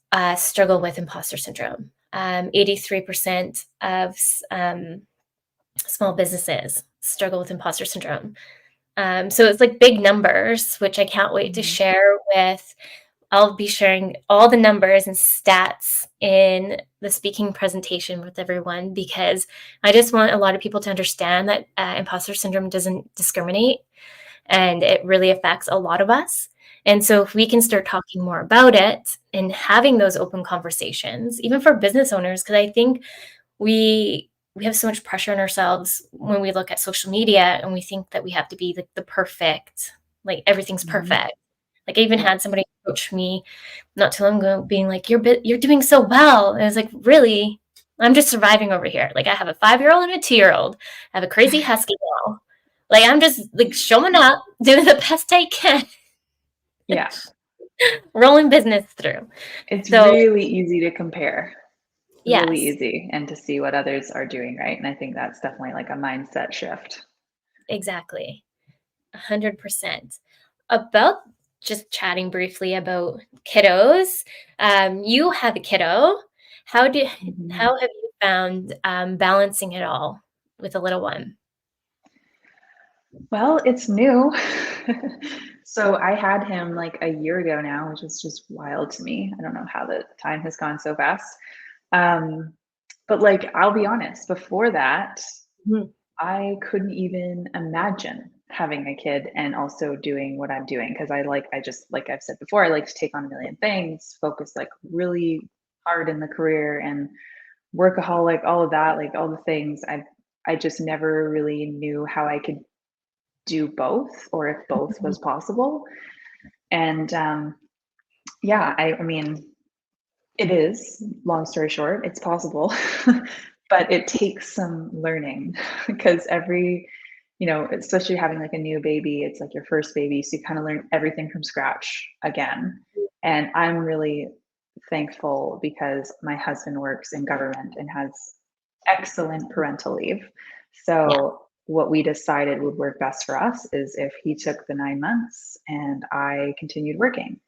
struggle with imposter syndrome. 83% of small businesses struggle with imposter syndrome. So it's like big numbers, which I can't wait to share with. I'll be sharing all the numbers and stats in the speaking presentation with everyone, because I just want a lot of people to understand that imposter syndrome doesn't discriminate, and it really affects a lot of us. And so if we can start talking more about it and having those open conversations, even for business owners, because I think we have so much pressure on ourselves when we look at social media and we think that we have to be like the perfect, like everything's perfect. Like I even had somebody approach me not too long ago being like, you're doing so well. And I was like, really? I'm just surviving over here. Like I have a 5-year-old and a 2-year-old. I have a crazy husky now. Like I'm just like showing up, doing the best I can, Yeah. rolling business through. It's So really easy to compare. Really yes, easy, and to see what others are doing, right? And I think that's definitely like a mindset shift. exactly. 100%. About just chatting briefly about kiddos. You have a kiddo. How have you found balancing it all with a little one? Well, it's new. So I had him like a year ago now, which is just wild to me. I don't know how the time has gone so fast. Um, but like, I'll be honest, before that, Mhm. I couldn't even imagine having a kid and also doing what I'm doing, because I just, like I've said before, I like to take on a million things, focus like really hard in the career and workaholic, all of that, like all the things. I just never really knew how I could do both, or if both was possible. And yeah, I mean, it is, long story short, it's possible, but it takes some learning because especially having like a new baby, it's like your first baby. So you kind of learn everything from scratch again. And I'm really thankful because my husband works in government and has excellent parental leave. Yeah. So what we decided would work best for us is if he took the 9 months and I continued working.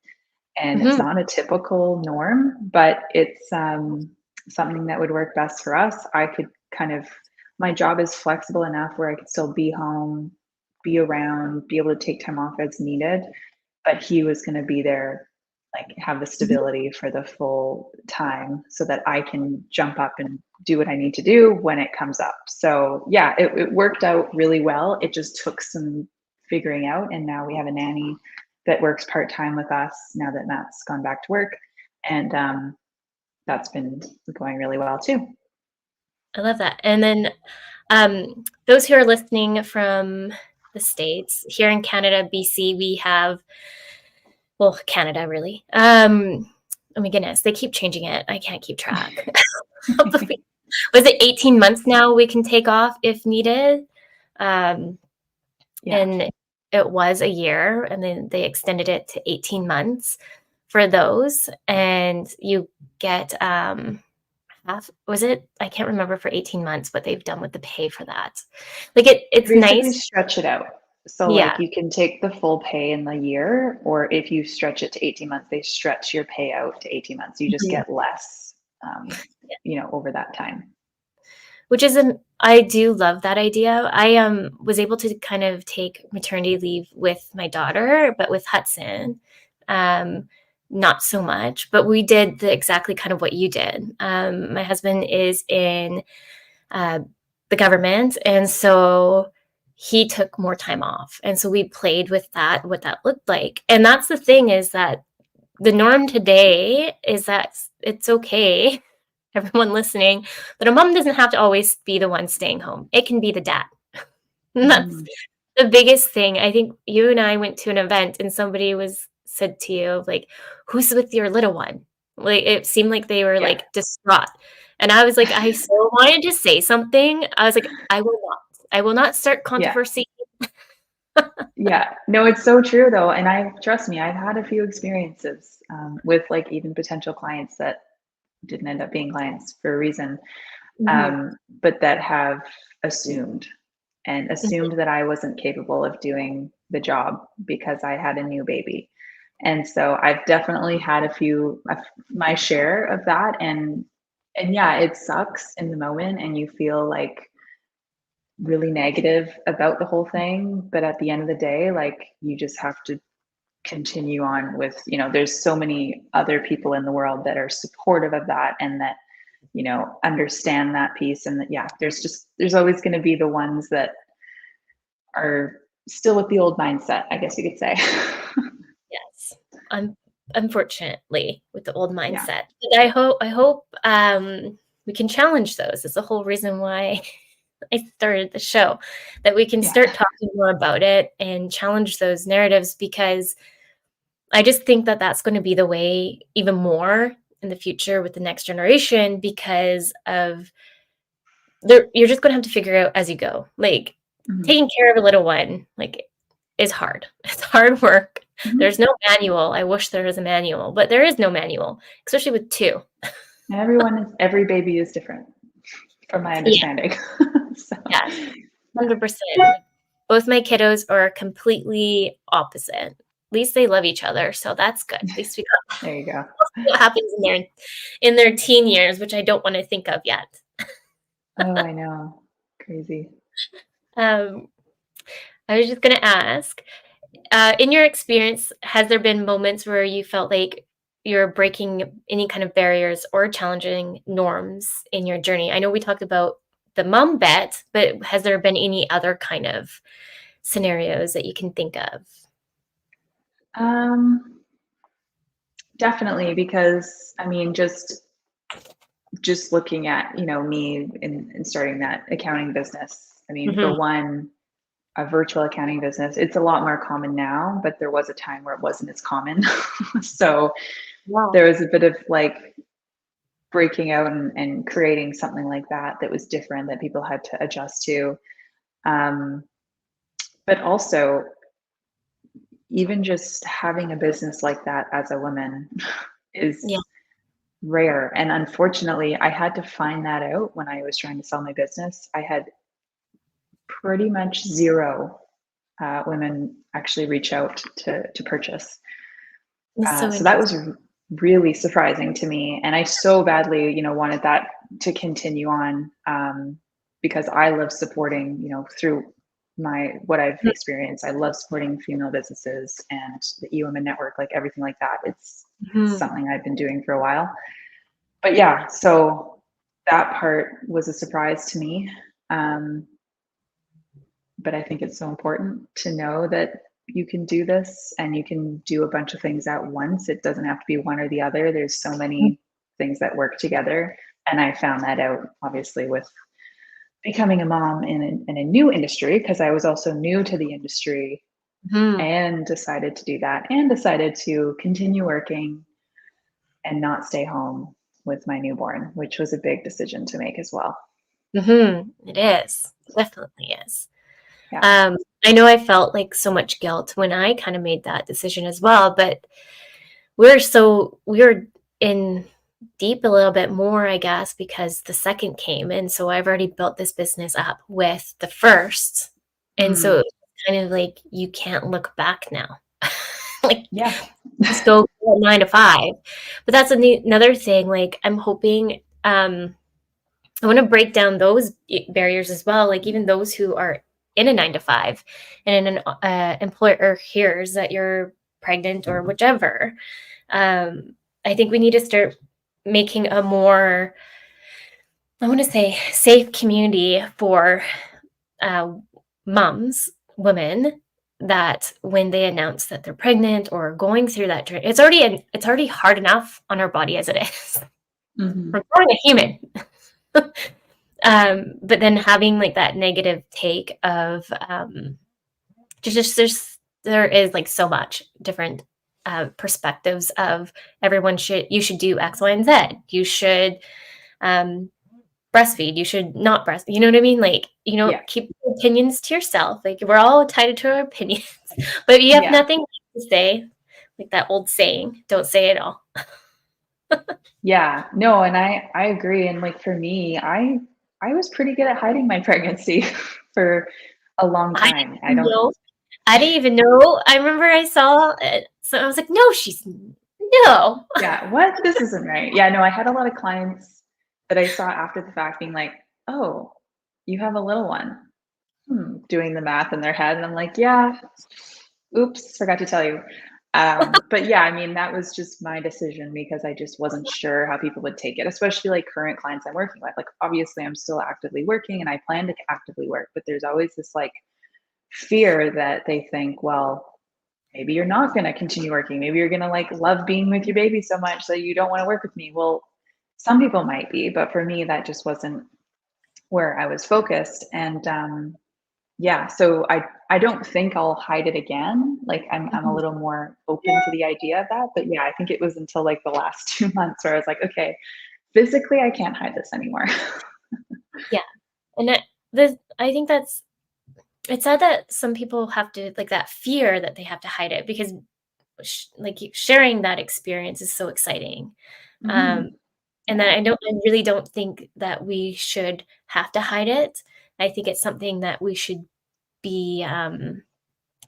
And it's Hmm. not a typical norm, but it's something that would work best for us. I could kind of, my job is flexible enough where I could still be home, be around, be able to take time off as needed, but he was going to be there, like have the stability for the full time so that I can jump up and do what I need to do when it comes up. So yeah, it worked out really well. It just took some figuring out. And now we have a nanny that works part-time with us now that Matt's gone back to work. And that's been going really well too. I love that. And then those who are listening from the States, here in Canada, BC, we have well, Canada, really. Oh my goodness, they keep changing it. I can't keep track. Was it 18 months now we can take off if needed? Um, Yeah. and it was a year, and then they extended it to 18 months for those. And you get half, was it? I can't remember for 18 months what they've done with the pay for that. Like They it's basically nice. stretch it out. So Yeah. like you can take the full pay in the year, or if you stretch it to 18 months, they stretch your payout to 18 months. You just Mhm. get less, over that time. Which is I do love that idea. I was able to kind of take maternity leave with my daughter, but with Hudson, um, not so much. But we did exactly kind of what you did. My husband is in uh, the government, and so he took more time off, and so we played with that, what that looked like. And that's the thing, is that the norm today is that it's okay, everyone listening, that a mom doesn't have to always be the one staying home. It can be the dad. And that's Mhm. the biggest thing. I think you and I went to an event and somebody was said to you, like, who's with your little one? Like, it seemed like they were Yeah. like distraught. And I was like, I so wanted to say something. I was like, I will not. I will not start Yeah. controversy. Yeah. No, it's so true though. And trust me, I've had a few experiences with like even potential clients that didn't end up being clients for a reason, Mhm, but that have assumed mhm, that I wasn't capable of doing the job because I had a new baby. And so I've definitely had my share of that. And yeah, it sucks in the moment and you feel like really negative about the whole thing. But at the end of the day, like you just have to continue on with, there's so many other people in the world that are supportive of that and that, understand that piece. And that, yeah, there's always going to be the ones that are still with the old mindset, I guess you could say. yes. Un Unfortunately, with the old Yeah. mindset. But I hope we can challenge those. It's the whole reason why I started the show, that we can Yeah. start talking more about it and challenge those narratives, because I just think that that's gonna be the way even more in the future with the next generation, because of you're just gonna have to figure out as you go. Like, Mhm. taking care of a little one, like, is hard. It's hard work. Mhm. There's no manual. I wish there was a manual, but there is no manual, especially with 2. And every baby is different from my Yeah, understanding. So, yes, 100%. Both my kiddos are completely opposite. At least they love each other, so that's good. At least we got there you go. what happens in their teen years, which I don't wanna think of yet. Oh, I know. Crazy. Um, I was just gonna ask, in your experience, has there been moments where you felt like you're breaking any kind of barriers or challenging norms in your journey? I know we talked about the mom bet, but has there been any other kind of scenarios that you can think of? Um, Definitely because I mean, just looking at, me in starting that accounting business. I mean, Mhm. for one, a virtual accounting business, it's a lot more common now, but there was a time where it wasn't as common. So Wow. there was a bit of like breaking out and creating something like that was different that people had to adjust to. Um, but also, even just having a business like that as a woman Yeah. is rare. And unfortunately, I had to find that out when I was trying to sell my business. I had pretty much zero women actually reach out to purchase. That's so So that interesting. was really surprising to me, and I so badly, wanted that to continue on because I love supporting, through my what I've experienced. I love supporting female businesses and the eWomenNetwork, like everything like that. It's Mhm. something I've been doing for a while. But yeah, so that part was a surprise to me. Um, but I think it's so important to know that you can do this and you can do a bunch of things at once. It doesn't have to be one or the other. There's so many things that work together. And I found that out obviously with becoming a mom in a new industry, because I was also new to the industry Mhm. and decided to do that and decided to continue working and not stay home with my newborn, which was a big decision to make as well. Mhm. It is. It definitely is. Yeah. Um, I know I felt like so much guilt when I kind of made that decision as well, but we were in deep a little bit more, I guess, because the second came, and so I've already built this business up with the first, and so Mm. it's kind of like you can't look back now. Like, Yeah. just go 9 to 5. But that's another thing, like, I'm hoping, I wanna break down those barriers as well, like, even those who are in a 9 to 5 and an employer hears that you're pregnant or whichever. I think we need to start making a more, I wanna say, safe community for, uh, moms, women, that when they announce that they're pregnant or going through that journey, it's already hard enough on our body as it is. Hmm. We're growing a human. But then having, like, that negative take of, there is, like, so much different, perspectives of you should do X, Y, and Z. You should, um, breastfeed. You should not breast. You know what I mean? Like, Yeah. keep your opinions to yourself. Like, we're all entitled to our opinions, but if you have Yeah. nothing to say, like that old saying, don't say it all. Yeah. No, and I agree. And like for me, I was pretty good at hiding my pregnancy for a long I time. I didn't don't. know. I didn't even know. I remember I saw it, so I was like, "No, no." Yeah, what? This isn't right. Yeah, no, I had a lot of clients that I saw after the fact being like, "Oh, you have a little one." Doing the math in their head, and I'm like, "Yeah, oops, forgot to tell you." But yeah, I mean, that was just my decision because I just wasn't sure how people would take it, especially like current clients I'm working with. Like, obviously, I'm still actively working and I plan to actively work, but there's always this like fear that they think, well, maybe you're not going to continue working. Maybe you're going to like love being with your baby so much that you don't want to work with me. Well, some people might be, but for me, that just wasn't where I was focused. And yeah, so I don't think I'll hide it again. Like I'm a Mhm. little more open to the idea of that. But yeah, I think it was until like the last 2 months where I was like, okay, physically I can't hide this anymore. Yeah, and I think it's sad that some people have to, like, that fear that they have to hide it because like, sharing that experience is so exciting. Um, Hmm. and Yeah. that I really don't think that we should have to hide it. I think it's something that we should be, 'cause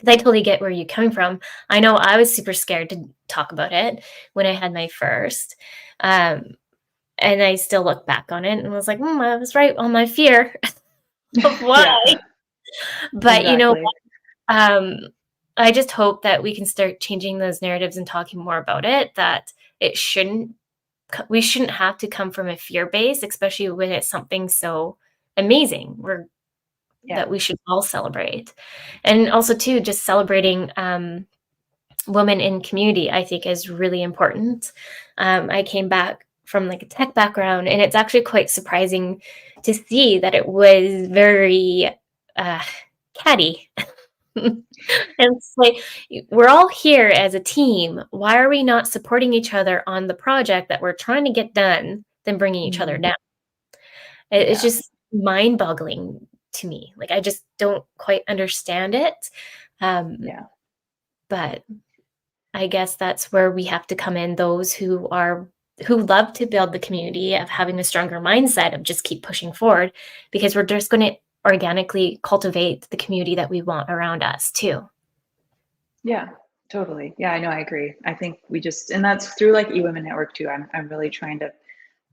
I totally get where you're coming from. I know I was super scared to talk about it when I had my first, um, and I still look back on it and was like, I was right on my fear of why." Yeah, But exactly. um, I just hope that we can start changing those narratives and talking more about it, that it shouldn't we shouldn't have to come from a fear base, especially when it's something so amazing, Yeah. that we should all celebrate. And also too, just celebrating, women in community, I think is really important. I came back from, like, a tech background, and it's actually quite surprising to see that it was very, uh, catty. And it's like, we're all here as a team. Why are we not supporting each other on the project that we're trying to get done, than bringing each other Mhm. down? It's Yeah. just mind-boggling to me. Like, I just don't quite understand it. Um, Yeah. but I guess that's where we have to come in, those who love to build the community, of having a stronger mindset of just keep pushing forward, because we're just gonna organically cultivate the community that we want around us too. Yeah, totally. Yeah, I know, I agree. I think we just and that's through like eWomenNetwork too. I'm really trying to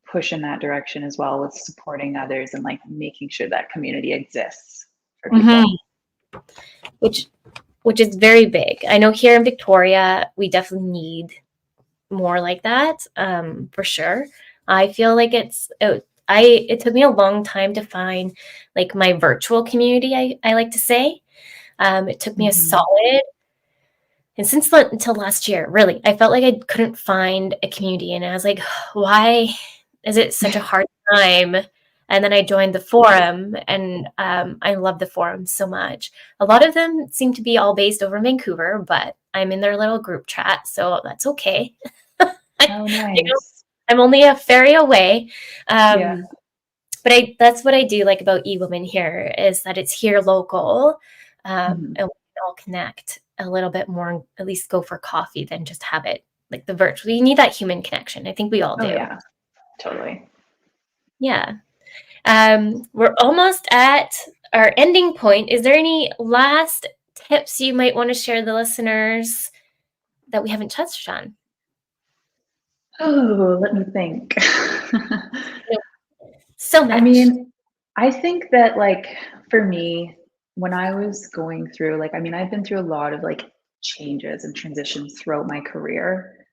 push in that direction as well with supporting others and like making sure that community exists for Mhm. people. Which which is very big. I know here in Victoria, we definitely need more like that, for sure. I feel like it took me a long time to find, like, my virtual community, I like to say. It took me a Mhm. solid, and until last year, really, I felt like I couldn't find a community, and I was like, "Why is it such a hard time?" And then I joined the forum, and I love the forum so much. A lot of them seem to be all based over Vancouver, but I'm in their little group chat, so that's okay. Oh, You know, nice. I'm only a ferry away. Yeah. But that's what I do like about eWomen here, is that it's here local, Mhm. and we can all connect a little bit more, and at least go for coffee than just have it like the virtual. You need that human connection. I think we all Oh, do. yeah, totally. Yeah. We're almost at our ending point. Is there any last tips you might want to share with the listeners that we haven't touched on? Oh, let me think. No, so I much. mean, I think that, like, for me, when I was going through, like, I mean, I've been through a lot of, like, changes and transitions throughout my career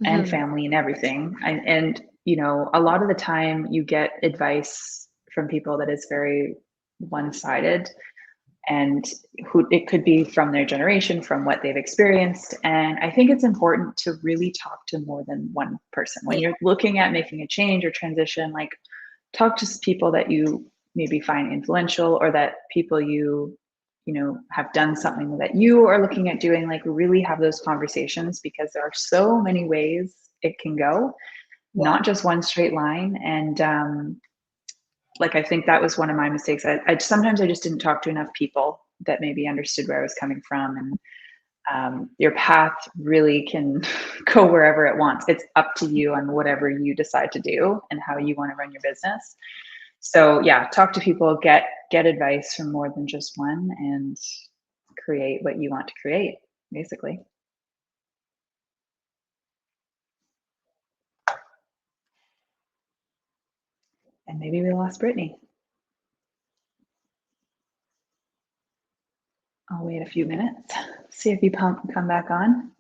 and Hmm. family and everything. And you know, a lot of the time you get advice from people that is very one-sided, and who it could be from their generation, from what they've experienced. And I think it's important to really talk to more than one person when Yeah. you're looking at making a change or transition. Like, talk to people that you maybe find influential, or that people you know have done something that you are looking at doing. Like, really have those conversations, because there are so many ways it can go, Yeah. not just one straight line. And like, I think that was one of my mistakes. I sometimes I just didn't talk to enough people that maybe understood where I was coming from. And your path really can go wherever it wants. It's up to you on whatever you decide to do and how you want to run your business. So yeah, talk to people, get advice from more than just one, and create what you want to create, basically. And maybe we lost Brittany. I'll wait a few minutes, see if you come back on.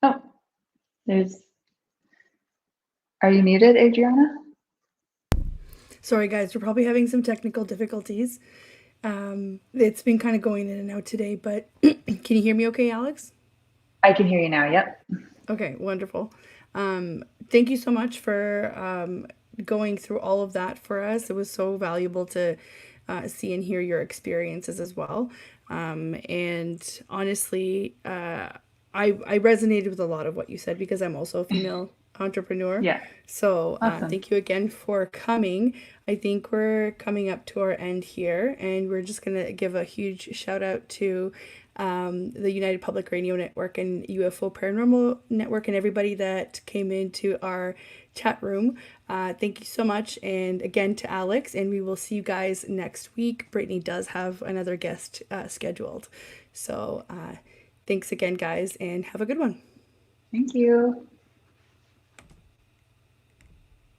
Oh, there's. Are you muted, Adriana? Sorry, guys, we're probably having some technical difficulties. It's been kind of going in and out today, but can you hear me okay, Alex? I can hear you now. Yep. Okay, wonderful. Thank you so much for going through all of that for us. It was so valuable to see and hear your experiences as well. And honestly, I resonated with a lot of what you said because I'm also a female entrepreneur. Yeah. So Awesome. thank you again for coming. I think we're coming up to our end here, and we're just going to give a huge shout out to the United Public Radio Network and UFO Paranormal Network and everybody that came into our chat room. Thank you so much. And again to Alex, and we will see you guys next week. Brittney does have another guest scheduled. So thanks again, guys, and have a good one. Thank you.